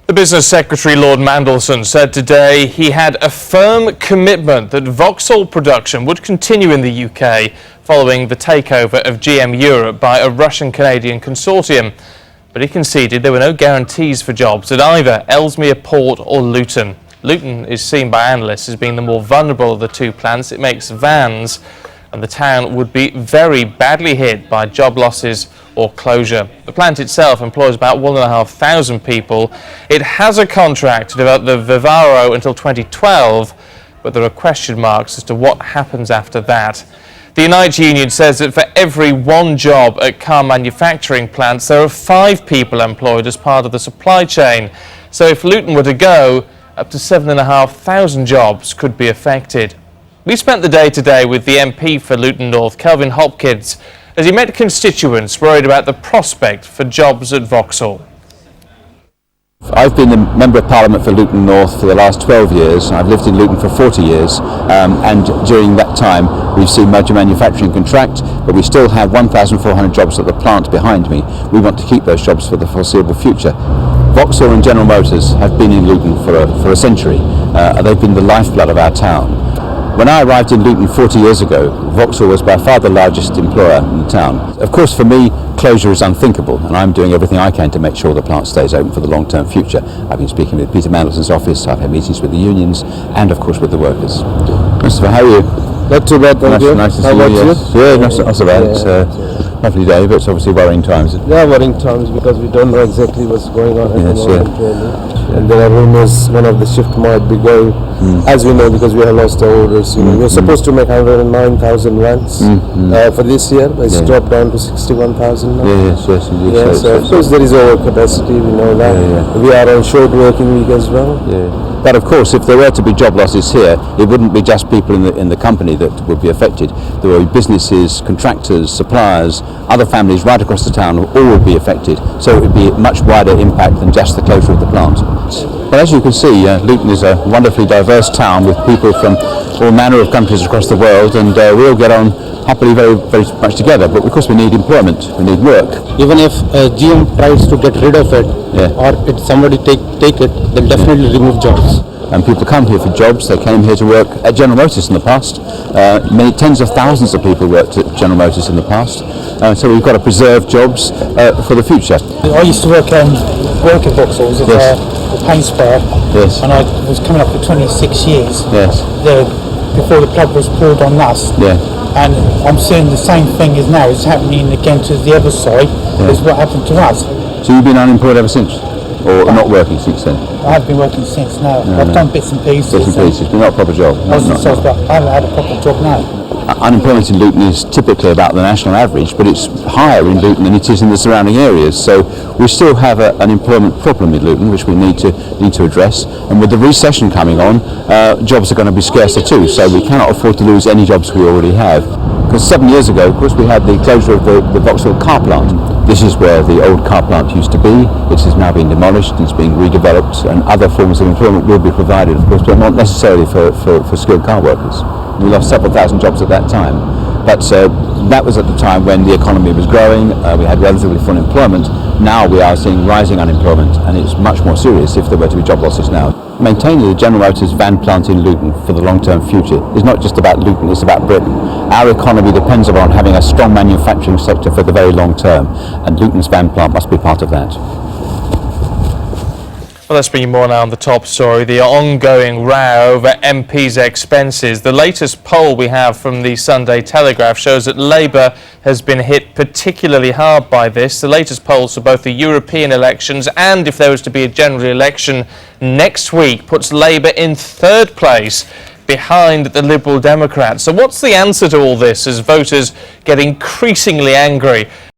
The Business Secretary, Lord Mandelson, said today he had a firm commitment that Vauxhall production would continue in the UK following the takeover of GM Europe by a Russian-Canadian consortium. But he conceded there were no guarantees for jobs at either Ellesmere Port or Luton. Luton is seen by analysts as being the more vulnerable of the two plants. It makes vans, and the town would be very badly hit by job losses or closure. The plant itself employs about 1,500 people. It has a contract to develop the Vivaro until 2012, but there are question marks as to what happens after that. The Unite Union says that for every one job at car manufacturing plants, there are 5 people employed as part of the supply chain. So if Luton were to go, up to 7,500 jobs could be affected. We spent the day today with the MP for Luton North, Kelvin as he met constituents worried about the prospect for jobs at Vauxhall. I've been a Member of Parliament for Luton North for the last 12 years. I've lived in Luton for 40 years and during that time we've seen major manufacturing contract, but we still have 1,400 jobs at the plant behind me. We want to keep those jobs for the foreseeable future. Vauxhall and General Motors have been in Luton for a century. They've been the lifeblood of our town. When I arrived in Luton 40 years ago, Vauxhall was by far the largest employer in the town. Of course, for me, closure is unthinkable, and I'm doing everything I can to make sure the plant stays open for the long-term future. I've been speaking with Peter Mandelson's office, I've had meetings with the unions, and of course with the workers. Christopher, how are you? Not too bad, thank you. Nice to see how you. about you? Yeah, not so bad. It's a lovely day, but it's obviously worrying times. Yeah, worrying times because we don't know exactly what's going on at the moment. Really. And there are rumors one of the shift might be going, as we know, because we have lost the orders. You know, we're supposed to make 109,000 vans for this year. It's dropped down to 61,000 now. Yes, indeed. Yeah, so of course there is overcapacity, we know that. We are on short working week as well. But of course, if there were to be job losses here, it wouldn't be just people in the company that would be affected. There will be businesses, contractors, suppliers, other families right across the town all would be affected. So it would be a much wider impact than just the closure of the plant. But as you can see, Luton is a wonderfully diverse town with people from all manner of countries across the world, and we all get on happily very much together. But of course we need employment, we need work. Even if GM tries to get rid of it, or if somebody take it, they'll definitely remove jobs. And people come here for jobs. They came here to work at General Motors in the past. Many tens of thousands of people worked at General Motors in the past. So we've got to preserve jobs for the future. I used to work at Vauxhall as a paint sprayer, and I was coming up for 26 years. Before the plug was pulled on us. And I'm seeing the same thing as now. It's happening again to the other side. Is what happened to us. So you've been unemployed ever since? Or not working since then? I haven't been working since now. I've done bits and pieces. But not a proper job? But I haven't had a proper job now. Unemployment in Luton is typically about the national average, but it's higher in Luton than it is in the surrounding areas. So we still have an employment problem in Luton, which we need to address. And with the recession coming on, jobs are going to be scarcer too. So we cannot afford to lose any jobs we already have. Because 7 years ago, of course, we had the closure of the Vauxhall car plant. This is where the old car plant used to be. It has now been demolished, it's being redeveloped, and other forms of employment will be provided, of course, but not necessarily for skilled car workers. We lost several thousand jobs at that time, but that was at the time when the economy was growing, we had relatively full employment. Now we are seeing rising unemployment, and it's much more serious if there were to be job losses now. Maintaining the General Motors van plant in Luton for the long-term future is not just about Luton, it's about Britain. Our economy depends upon having a strong manufacturing sector for the very long term, and Luton's van plant must be part of that. Well, let's bring you more now on the top story, the ongoing row over MPs' expenses. The latest poll we have from the Sunday Telegraph shows that Labour has been hit particularly hard by this. The latest polls for both the European elections and if there was to be a general election next week puts Labour in 3rd place behind the Liberal Democrats. So what's the answer to all this as voters get increasingly angry